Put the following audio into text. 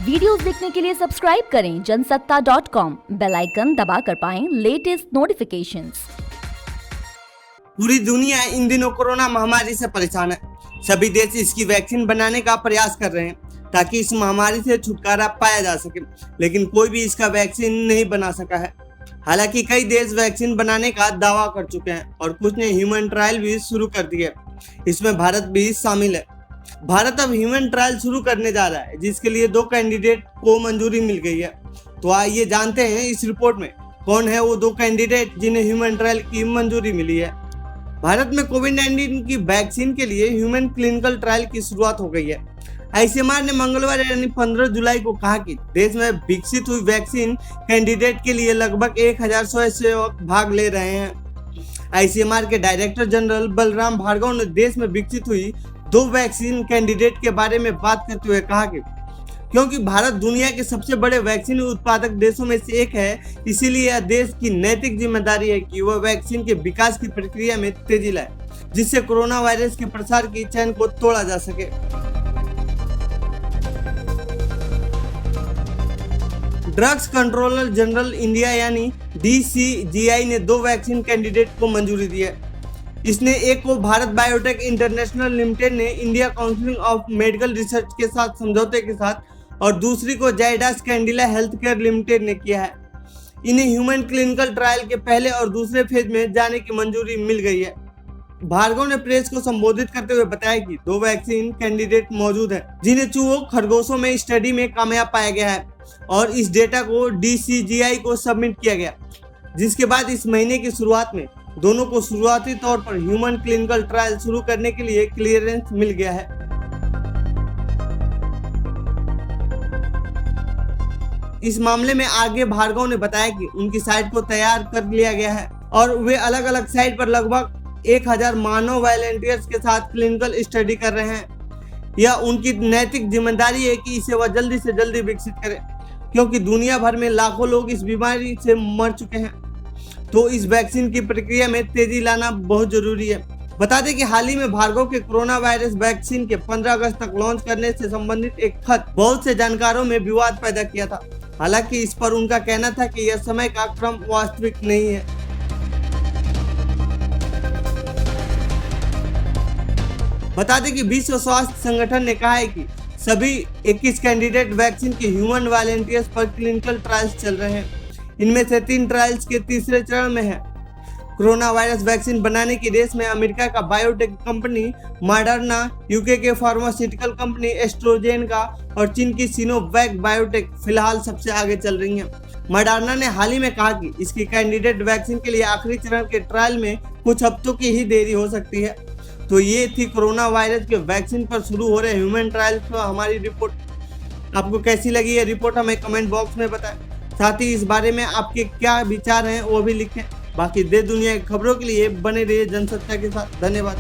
Videos देखने के लिए सब्सक्राइब करें जनसत्ता.com, बेल आइकन दबाकर पाएं लेटेस्ट नोटिफिकेशंस। पूरी दुनिया इन दिनों कोरोना महामारी से परेशान है। सभी देश इसकी वैक्सीन बनाने का प्रयास कर रहे हैं ताकि इस महामारी से छुटकारा पाया जा सके, लेकिन कोई भी इसका वैक्सीन नहीं बना सका है। हालांकि कई देश वैक्सीन बनाने का दावा कर चुके हैं और कुछ ने ह्यूमन ट्रायल भी शुरू कर दिए। इसमें भारत भी शामिल है। भारत अब ह्यूमन ट्रायल शुरू करने जा रहा है, जिसके लिए 2 कैंडिडेट को मंजूरी मिल गई है। तो आइए जानते हैं इस रिपोर्ट में कौन है वो 2 कैंडिडेट जिन्हें ह्यूमन ट्रायल की मंजूरी मिली है। भारत में कोविड-19 की वैक्सीन के लिए ह्यूमन क्लिनिकल ट्रायल की शुरुआत हो गई है। आईसीएमआर ने मंगलवार यानी 15 जुलाई को कहा कि देश में विकसित हुई वैक्सीन कैंडिडेट के लिए लगभग 1000 स्वयंसेवक भाग ले रहे हैं। आईसीएमआर के डायरेक्टर जनरल बलराम भार्गव ने देश में विकसित हुई 2 वैक्सीन कैंडिडेट के बारे में बात करते हुए कहा कि क्योंकि भारत दुनिया के सबसे बड़े वैक्सीन उत्पादक देशों में से एक है, इसीलिए यह देश की नैतिक जिम्मेदारी है कि वह वैक्सीन के विकास की प्रक्रिया में तेजी लाए, जिससे कोरोना वायरस के प्रसार की चेन को तोड़ा जा सके। ड्रग्स कंट्रोलर जनरल इंडिया यानी DCGI ने 2 वैक्सीन कैंडिडेट को मंजूरी दी है। इसने एक को भारत बायोटेक इंटरनेशनल लिमिटेड ने India Council of Medical Research के साथ समझौते के साथ और दूसरी को Zydus Cadila health care limited ने किया है। इन्हें ह्यूमन क्लिनिकल ट्रायल के पहले और दूसरे फेज में जाने की मंजूरी मिल गई है। भार्गव ने प्रेस को संबोधित करते हुए बताया कि 2 वैक्सीन कैंडिडेट मौजूद हैं, जिन्हें चूहों खरगोशों में स्टडी में कामयाब पाया गया है और इस डेटा को DCGI को सबमिट किया गया, जिसके बाद इस महीने की शुरुआत में दोनों को शुरुआती तौर पर ह्यूमन क्लिनिकल ट्रायल शुरू करने के लिए क्लियरेंस मिल गया है। इस मामले में आगे भार्गव ने बताया कि उनकी साइट को तैयार कर लिया गया है और वे अलग अलग साइट पर लगभग 1000 मानव वॉलंटियर्स के साथ क्लिनिकल स्टडी कर रहे हैं। यह उनकी नैतिक जिम्मेदारी है कि इसे वह जल्दी से जल्दी विकसित करें, क्योंकि दुनिया भर में लाखों लोग इस बीमारी से मर चुके हैं। तो इस वैक्सीन की प्रक्रिया में तेजी लाना बहुत जरूरी है। बता दें कि हाल ही में भार्गव के कोरोना वायरस वैक्सीन के 15 अगस्त तक लॉन्च करने से संबंधित एक खत बहुत से जानकारों में विवाद पैदा किया था। हालांकि इस पर उनका कहना था कि यह समय का क्रम वास्तविक नहीं है। बता दें कि विश्व स्वास्थ्य संगठन ने कहा है कि सभी 21 कैंडिडेट वैक्सीन के ह्यूमन वॉलंटियर्स पर क्लिनिकल ट्रायल्स चल रहे हैं। इनमें से 3 ट्रायल्स के तीसरे चरण में है। कोरोना वायरस वैक्सीन बनाने की रेस में अमेरिका का बायोटेक कंपनी मॉडर्ना, यूके के फार्मास्यूटिकल कंपनी एस्ट्राजेनेका और चीन की सिनोवैक बायोटेक फिलहाल सबसे आगे चल रही हैं। मॉडर्ना ने हाल ही में कहा कि इसकी कैंडिडेट वैक्सीन के लिए आखिरी चरण के ट्रायल में कुछ हफ्तों की ही देरी हो सकती है। तो ये थी कोरोना वायरस के वैक्सीन पर शुरू हो रहे ह्यूमन ट्रायल पर हमारी रिपोर्ट। आपको कैसी लगी ये रिपोर्ट हमें कमेंट बॉक्स में बताएं। साथ ही इस बारे में आपके क्या विचार हैं वो भी लिखें। बाकी देश दुनिया की खबरों के लिए बने रहिए जनसत्ता के साथ। धन्यवाद।